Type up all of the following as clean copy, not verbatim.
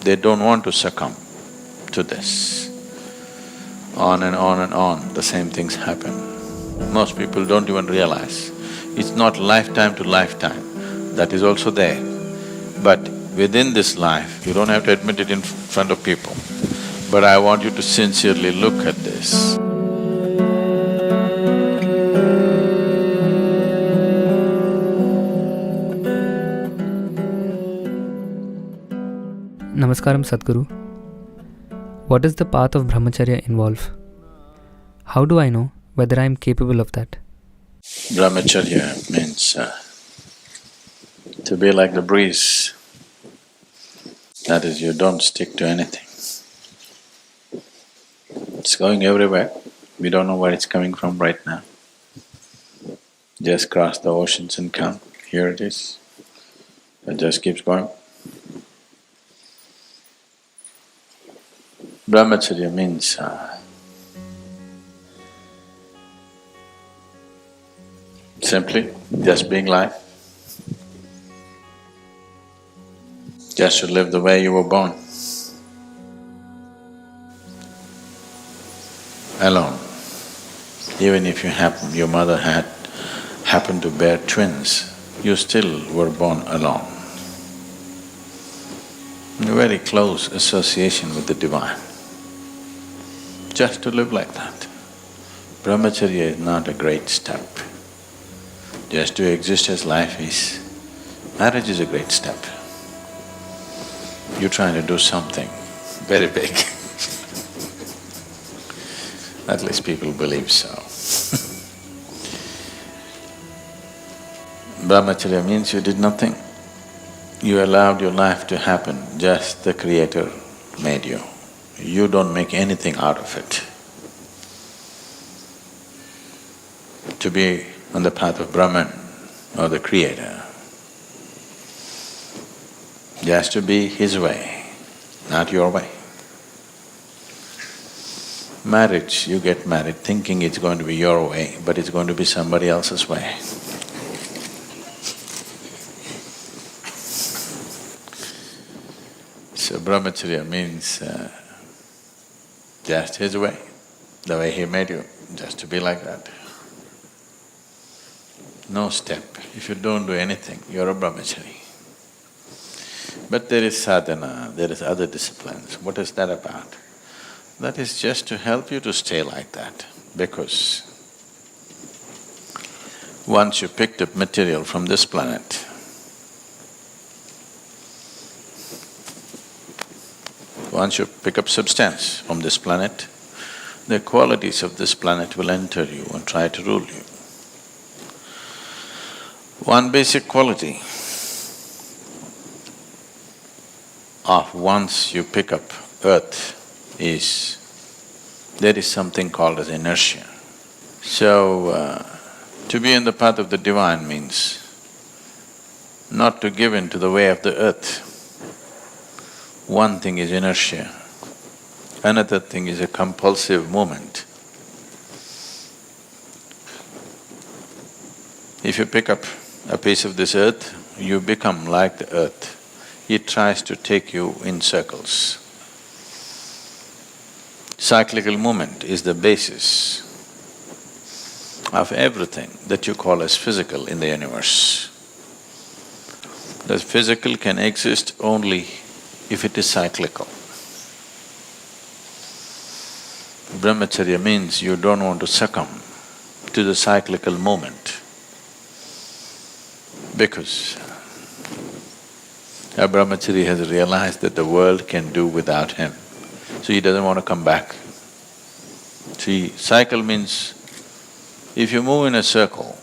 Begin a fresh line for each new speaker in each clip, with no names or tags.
They don't want to succumb to this. On and on and on, the same things happen. Most people don't even realize. It's not lifetime to lifetime, that is also there. But within this life, you don't have to admit it in front of people. But I want you to sincerely look at this.
Namaskaram Sadhguru. What does the path of Brahmacharya involve? How do I know whether I am capable of that?
Brahmacharya means to be like the breeze. That is, you don't stick to anything. It's going everywhere, we don't know where it's coming from right now. Just cross the oceans and come, here it is. It just keeps going. Brahmacharya means simply just being life, just to live the way you were born, alone. Even if your mother happened to bear twins, you still were born alone. A very close association with the divine, just to live like that. Brahmacharya is not a great step. Just to exist as life is. Marriage is a great step. You're trying to do something very big. At least people believe so. Brahmacharya means you did nothing. You allowed your life to happen, just the Creator made you. You don't make anything out of it. To be on the path of Brahman or the Creator, just to be His way, not your way. Marriage, you get married thinking it's going to be your way, but it's going to be somebody else's way. So Brahmacharya means just His way, the way He made you, just to be like that. No step. If you don't do anything, you're a Brahmachari. But there is sadhana, there is other disciplines. What is that about? That is just to help you to stay like that, because once you picked up material from this planet, once you pick up substance from this planet, the qualities of this planet will enter you and try to rule you. One basic quality of once you pick up earth is, there is something called as inertia. So, to be in the path of the divine means not to give in to the way of the earth. One thing is inertia, another thing is a compulsive movement. If you pick up a piece of this earth, you become like the earth. It tries to take you in circles. Cyclical movement is the basis of everything that you call as physical in the universe. The physical can exist only if it is cyclical. Brahmacharya means you don't want to succumb to the cyclical movement, because a brahmachari has realized that the world can do without him, so he doesn't want to come back. See, cycle means if you move in a circle,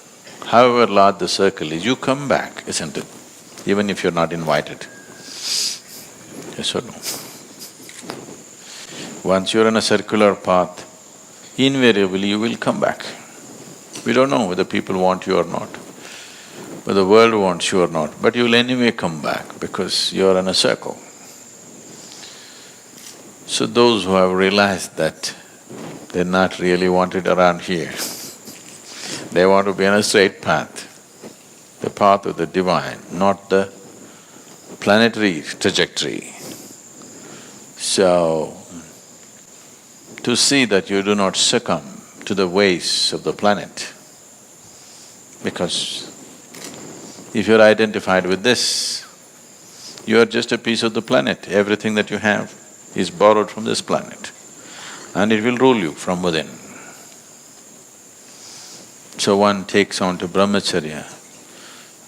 however large the circle is, you come back, isn't it? Even if you're not invited. Yes or no? Once you're on a circular path, invariably you will come back. We don't know whether people want you or not, whether the world wants you or not, but you'll anyway come back because you're in a circle. So those who have realized that they're not really wanted around here, they want to be on a straight path, the path of the divine, not the planetary trajectory. So, to see that you do not succumb to the ways of the planet, because if you're identified with this, you are just a piece of the planet. Everything that you have is borrowed from this planet and it will rule you from within. So one takes on to Brahmacharya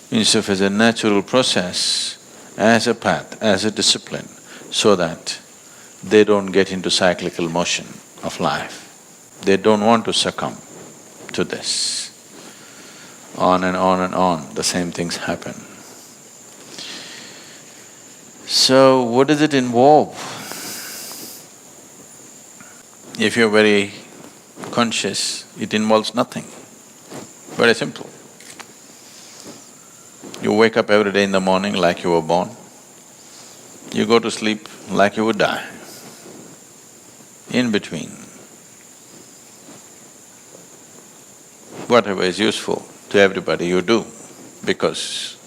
instead of as a natural process, as a path, as a discipline, so that they don't get into cyclical motion of life. They don't want to succumb to this. On and on and on, the same things happen. So what does it involve? If you're very conscious, it involves nothing. Very simple. You wake up every day in the morning like you were born. You go to sleep like you would die. In between, whatever is useful to everybody you do, because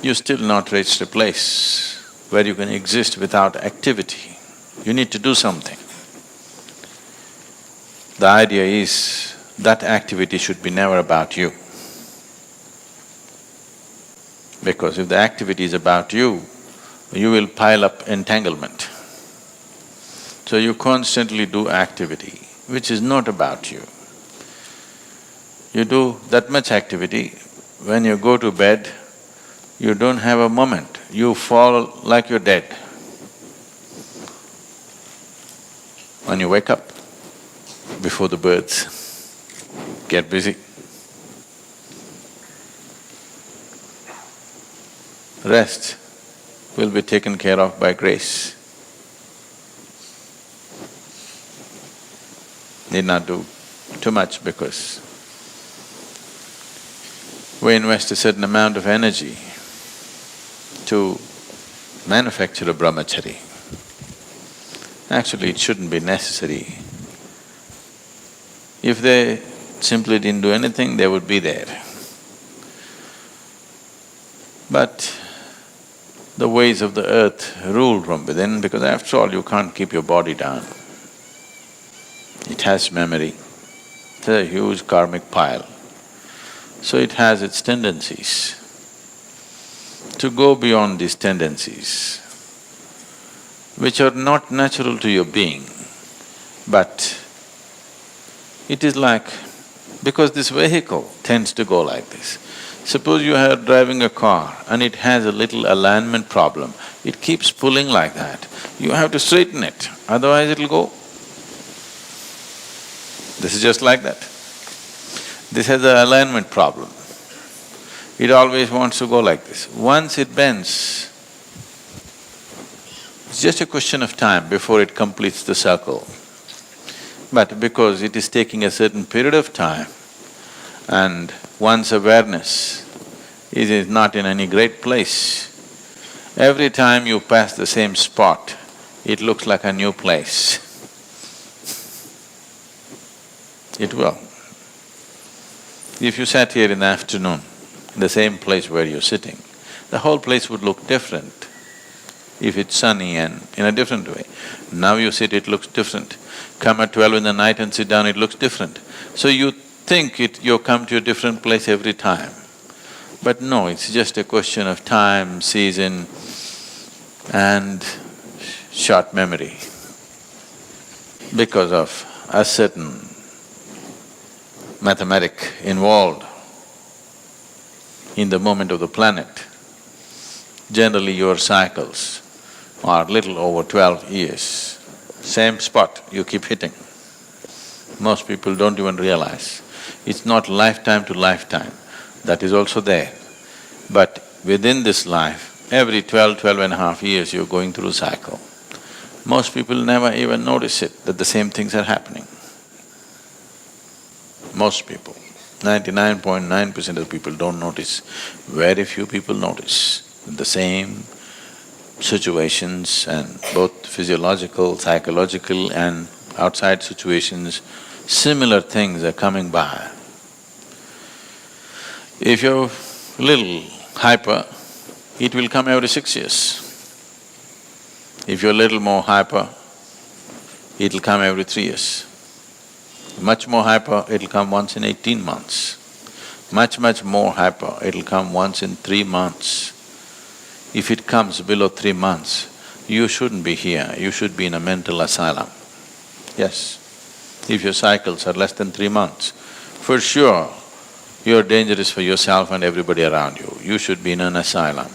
you still not reached a place where you can exist without activity. You need to do something. The idea is that activity should be never about you. Because if the activity is about you, you will pile up entanglement. So you constantly do activity which is not about you. You do that much activity, when you go to bed, you don't have a moment, you fall like you're dead. When you wake up, before the birds, get busy. Rest will be taken care of by grace. Need not do too much because we invest a certain amount of energy to manufacture a brahmachari. Actually, it shouldn't be necessary. If they simply didn't do anything, they would be there. But the ways of the earth rule from within, because after all, you can't keep your body down. It has memory, it's a huge karmic pile. So it has its tendencies. To go beyond these tendencies, which are not natural to your being, but it is like… because this vehicle tends to go like this. Suppose you are driving a car and it has a little alignment problem, it keeps pulling like that. You have to straighten it, otherwise it'll go. This is just like that. This has an alignment problem. It always wants to go like this. Once it bends, it's just a question of time before it completes the circle. But because it is taking a certain period of time and one's awareness is not in any great place, every time you pass the same spot, it looks like a new place. It will. If you sat here in the afternoon, the same place where you're sitting, the whole place would look different if it's sunny and in a different way. Now you sit, it looks different. Come at 12 in the night and sit down, it looks different. So you think you come to a different place every time. But no, it's just a question of time, season and short memory. Because of a certain mathematic involved in the movement of the planet, generally your cycles are little over 12 years. Same spot you keep hitting. Most people don't even realize. It's not lifetime to lifetime, that is also there. But within this life, every 12.5 years you're going through a cycle. Most people never even notice it, that the same things are happening. Most people, 99.9% of the people don't notice. Very few people notice the same situations, and both physiological, psychological and outside situations, similar things are coming by. If you're little hyper, it will come every 6 years. If you're a little more hyper, it'll come every 3 years. Much more hyper, it'll come once in 18 months. Much more hyper, it'll come once in 3 months. If it comes below 3 months, you shouldn't be here, you should be in a mental asylum. Yes, if your cycles are less than 3 months, for sure, you're dangerous for yourself and everybody around you. You should be in an asylum.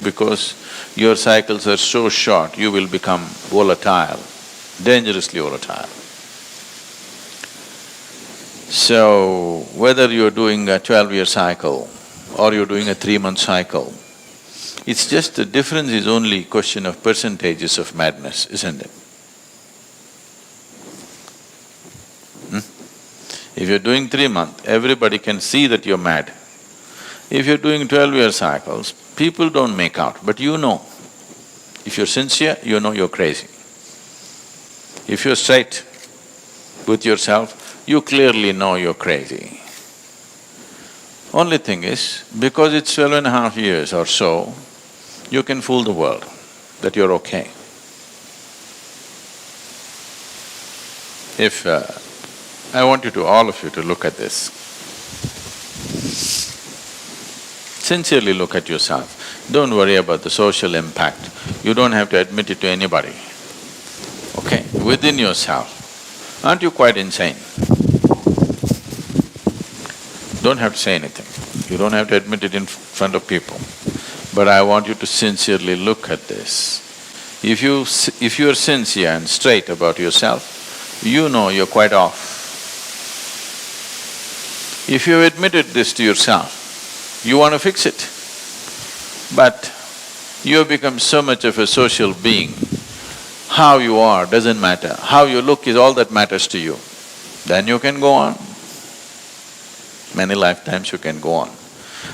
Because your cycles are so short, you will become volatile, dangerously volatile. So, whether you're doing a 12-year cycle or you're doing a 3-month cycle, it's just the difference is only question of percentages of madness, isn't it? If you're doing 3-month, everybody can see that you're mad. If you're doing 12-year cycles, people don't make out, but you know. If you're sincere, you know you're crazy. If you're straight with yourself, you clearly know you're crazy. Only thing is, because it's 12.5 years or so, you can fool the world that you're okay. If… I want you to, all of you to look at this. Sincerely look at yourself. Don't worry about the social impact. You don't have to admit it to anybody. Okay? Within yourself, aren't you quite insane? Don't have to say anything. You don't have to admit it in front of people. But I want you to sincerely look at this. If you're sincere and straight about yourself, you know you're quite off. If you've admitted this to yourself, you want to fix it. But you have become so much of a social being, how you are doesn't matter, how you look is all that matters to you. Then you can go on. Many lifetimes you can go on.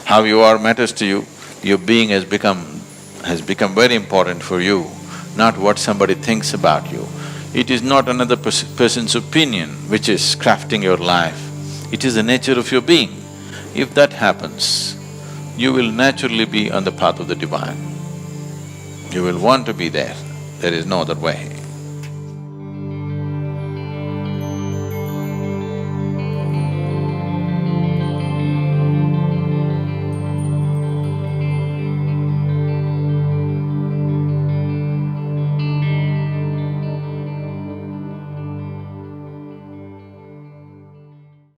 How you are matters to you, your being has become very important for you, not what somebody thinks about you. It is not another person's opinion which is crafting your life. It is the nature of your being. If that happens, you will naturally be on the path of the divine. You will want to be there. There is no other way.